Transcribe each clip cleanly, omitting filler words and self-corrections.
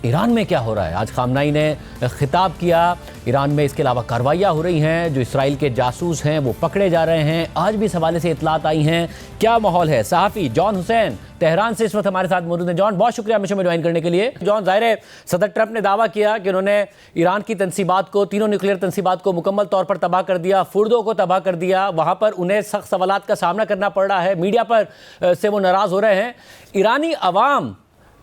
Iran में क्या हो रहा है? आज खामनाई ने खिताब किया। ईरान में इसके अलावा कार्रवाइयाँ हो रही हैं, जो इसराइल के जासूस हैं वो पकड़े जा रहे हैं। आज भी इस हवाले से इतलात आई हैं। क्या माहौल है? सहाफ़ी जॉन हुसैन तेहरान से इस वक्त हमारे साथ मौजूद हैं। जॉन, बहुत शुक्रिया हमेशा में ज्वाइन करने के लिए। जॉन, ज़ाहिर है सदर ट्रंप ने दावा किया कि उन्होंने ईरान की तंसीबात को, तीनों न्यूक्लियर तंसीबात को मुकम्मल तौर पर तबाह कर दिया, फुर्दों को तबाह कर दिया। वहाँ पर उन्हें सख्त सवालात का सामना करना पड़ रहा है, मीडिया पर से वो नाराज़ हो रहे हैं। ईरानी अवाम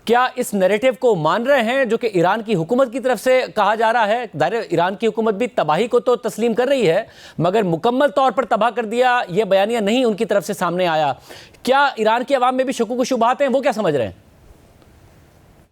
क्या इस नैरेटिव को मान रहे हैं जो कि ईरान की हुकूमत की तरफ से कहा जा रहा है? दायरे ईरान की हुकूमत भी तबाही को तो तस्लीम कर रही है, मगर मुकम्मल तौर पर तबाह कर दिया ये बयानिया नहीं उनकी तरफ से सामने आया। क्या ईरान की आवाम में भी शकुक व शुबहात हैं? वो क्या समझ रहे हैं?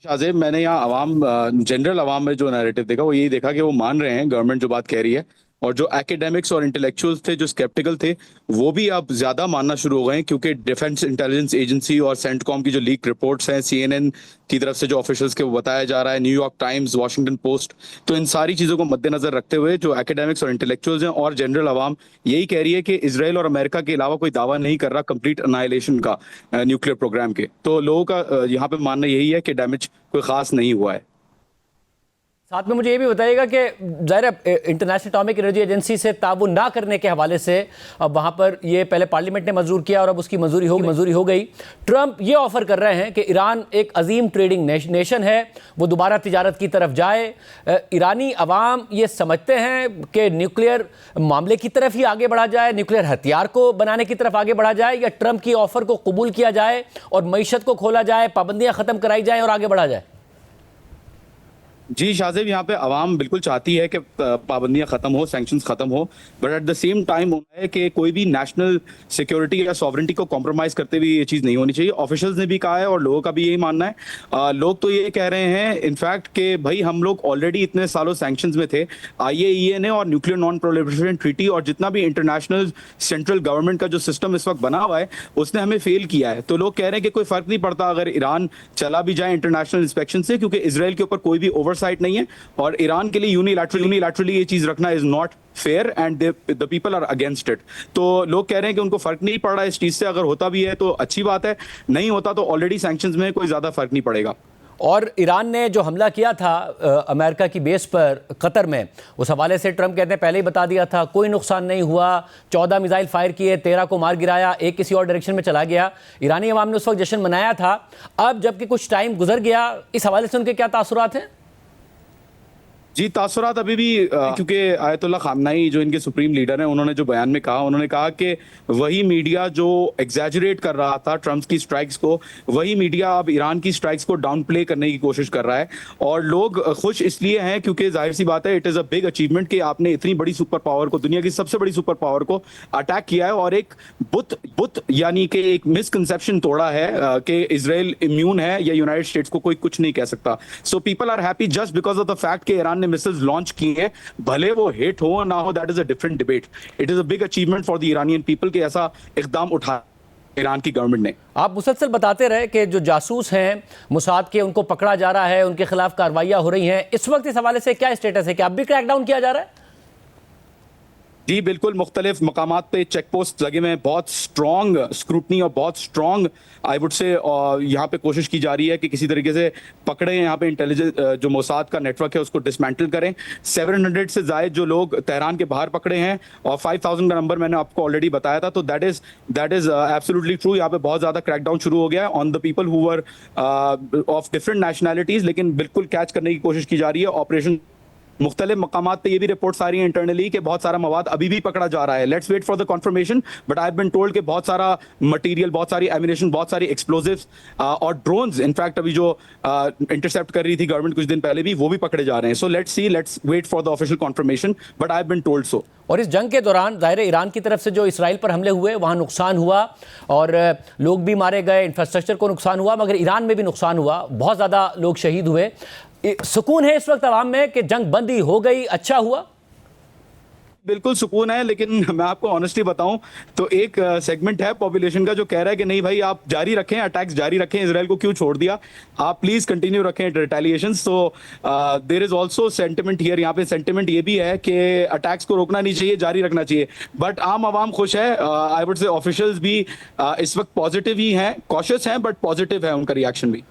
शाहजेब, मैंने यहाँ जनरल अवाम में जो नैरेटिव देखा वो यही देखा कि वो मान रहे हैं गवर्नमेंट जो बात कह रही है, और जो एकेडमिक्स और इंटेलेक्चुअल्स थे जो स्केप्टिकल थे वो भी अब ज्यादा मानना शुरू हो गए हैं, क्योंकि डिफेंस इंटेलिजेंस एजेंसी और सेंटकॉम की जो लीक रिपोर्ट्स हैं, सीएनएन की तरफ से जो ऑफिशियल्स के वो बताया जा रहा है, न्यूयॉर्क टाइम्स, वॉशिंगटन पोस्ट, तो इन सारी चीजों को मद्देनजर रखते हुए जो एकेडमिक्स और इंटेलेक्चुअल्स हैं और जनरल अवाम यही कह रही है कि इसराइल और अमेरिका के अलावा कोई दावा नहीं कर रहा कंप्लीट अनाइलेशन का न्यूक्लियर प्रोग्राम के। तो लोगों का यहाँ पे मानना यही है कि डैमेज कोई खास नहीं हुआ है। साथ में मुझे ये भी बताइएगा कि ज़ाहिर इंटरनेशनल एटॉमिक एनर्जी एजेंसी से ताउन ना करने के हवाले से अब वहाँ पर ये पहले पार्लियामेंट ने मंजूर किया और अब उसकी मंजूरी हो गई। ट्रंप ये ऑफ़र कर रहे हैं कि ईरान एक अजीम ट्रेडिंग नेशन है, वो दोबारा तिजारत की तरफ जाए। ईरानी अवाम ये समझते हैं कि न्यूक्लियर मामले की तरफ ही आगे बढ़ा जाए, न्यूक्लियर हथियार को बनाने की तरफ आगे बढ़ा जाए, या ट्रंप की ऑफ़र को कबूल किया जाए और मईशत को खोला जाए, पाबंदियाँ ख़त्म कराई जाए और आगे बढ़ा जाए? जी शाहजेब, यहाँ पे आवाम बिल्कुल चाहती है कि पाबंदियां खत्म हो, सैंक्शंस खत्म हो, but at the same time होना है कि कोई भी नेशनल सिक्योरिटी या सॉवरेंटी को कॉम्प्रोमाइज करते हुए ये चीज़ नहीं होनी चाहिए। ऑफिशियल्स ने भी कहा है और लोगों का भी यही मानना है। लोग तो ये कह रहे हैं इनफैक्ट कि भाई हम लोग ऑलरेडी इतने सालों सैंक्शंस में थे। आईएईए ने और न्यूक्लियर नॉन प्रोलिफरेशन ट्रीटी और जितना भी इंटरनेशनल सेंट्रल गवर्नमेंट का जो सिस्टम इस वक्त बना हुआ है उसने हमें फेल किया है। तो लोग कह रहे हैं कि कोई फर्क नहीं पड़ता अगर ईरान चला भी जाए इंटरनेशनल इंस्पेक्शन से, क्योंकि इसराइल के ऊपर कोई भी ओवरसाइट नहीं है और ईरान के लिए यूनिलैटरली ये चीज रखना is not fair and the people are against it. तो लोग कह रहे हैं कि उनको फर्क नहीं पड़ रहा इस चीज से। अगर होता भी है तो अच्छी बात है, नहीं होता तो ऑलरेडी सैंक्शंस में कोई ज्यादा फर्क नहीं पड़ेगा। और ईरान ने जो हमला किया था अमेरिका की बेस पर कतर में, उस हवाले से ट्रंप कहते हैं पहले ही बता दिया था, कोई नुकसान नहीं हुआ। 14 मिसाइल फायर किए, 13 को मार गिराया, एक किसी और डायरेक्शन में चला गया। ईरानी अवाम ने उस वक्त जश्न मनाया था। अब जबकि कुछ टाइम गुजर गया, इस हवाले से उनके क्या तासुरात हैं? जी, तासुरात अभी भी क्योंकि आयतुल्ला खामनाई जो इनके सुप्रीम लीडर हैं उन्होंने जो बयान में कहा, उन्होंने कहा कि वही मीडिया जो एग्जैजरेट कर रहा था ट्रंप की स्ट्राइक्स को, वही मीडिया अब ईरान की स्ट्राइक्स को डाउन प्ले करने की कोशिश कर रहा है। और लोग खुश इसलिए हैं क्योंकि जाहिर सी बात है, it is a big achievement कि आपने इतनी बड़ी सुपर पावर को, दुनिया की सबसे बड़ी सुपर पावर को अटैक किया है और एक बुत यानी कि एक मिसकंसेप्शन तोड़ा है कि इसराइल इम्यून है या यूनाइटेड स्टेट्स को कोई कुछ नहीं कह सकता। So people are happy just because of the fact कि ईरान ने मिसाइल्स लॉन्च किए हैं, भले वो हिट हो ना हो, that is a different debate. It is a big achievement for the Iranian people कि ऐसा इकदाम उठा ईरान की गवर्नमेंट ने। आप मुसलसल बताते रहे कि जो जासूस हैं मुसाद के, उनको पकड़ा जा रहा है, उनके खिलाफ कार्रवाइयां हो रही हैं। इस वक्त इस हवाले से क्या स्टेटस है? क्या अब भी क्रैकडाउन किया जा रहा है? जी बिल्कुल, मुख्तलिफ मकामात पे चेक पोस्ट लगे हुए हैं, बहुत स्ट्रॉन्ग स्क्रूटनी और बहुत स्ट्रॉन्ग आई वुड से यहाँ पे कोशिश की जा रही है कि किसी तरीके से पकड़े यहाँ पे इंटेलिजेंस जो मोसाद का नेटवर्क है उसको डिसमेंटल करें। 700 से जायद जो लोग तेहरान के बाहर पकड़े हैं और 5000 का नंबर मैंने आपको ऑलरेडी बताया था। तो दैट इज एब्सोल्युटली ट्रू। यहाँ पे बहुत ज़्यादा क्रैकडाउन शुरू हो गया है on the people who were of different nationalities, लेकिन बिल्कुल कैच करने की कोशिश की जा रही है। ऑपरेशन मुख्तलिफ मकामात पे ये भी रिपोर्ट्स आ रही है इंटरनली कि बहुत सारा मवाद अभी भी पकड़ा जा रहा है। Let's wait for the confirmation, but I have been told कि बहुत सारा मटेरियल, बहुत सारी एमिनेशन, बहुत सारी एक्सप्लोजिव्स और ड्रोन्स इनफैक्ट अभी जो इंटरसेप्ट कर रही थी गवर्नमेंट कुछ दिन पहले भी, वो भी पकड़े जा रहे हैं। So let's see, let's wait for the official confirmation, but I have been told so. और इस जंग के दौरान ज़ाहिर ईरान की तरफ से जो इसराइल पर हमले हुए, वहाँ नुकसान हुआ और लोग भी मारे गए, इंफ्रास्ट्रक्चर को नुकसान हुआ, मगर ईरान में भी नुकसान हुआ, बहुत ज़्यादा लोग शहीद हुए। सुकून है इस वक्त अवाम में कि जंग बंदी हो गई, अच्छा हुआ? बिल्कुल सुकून है, लेकिन मैं आपको ऑनेस्टली बताऊं तो एक सेगमेंट है पॉपुलेशन का जो कह रहा है कि नहीं भाई, आप जारी रखें, अटैक्स जारी रखें, इसराइल को क्यों छोड़ दिया, आप प्लीज कंटिन्यू रखें retaliation. So there is also sentiment here. यहाँ पे सेंटिमेंट ये भी है कि अटैक्स को रोकना नहीं चाहिए, जारी रखना चाहिए। बट आम आवाम खुश है। आई वुड से ऑफिशियल्स भी इस वक्त पॉजिटिव ही हैं, कॉशियस हैं बट पॉजिटिव है उनका रिएक्शन भी।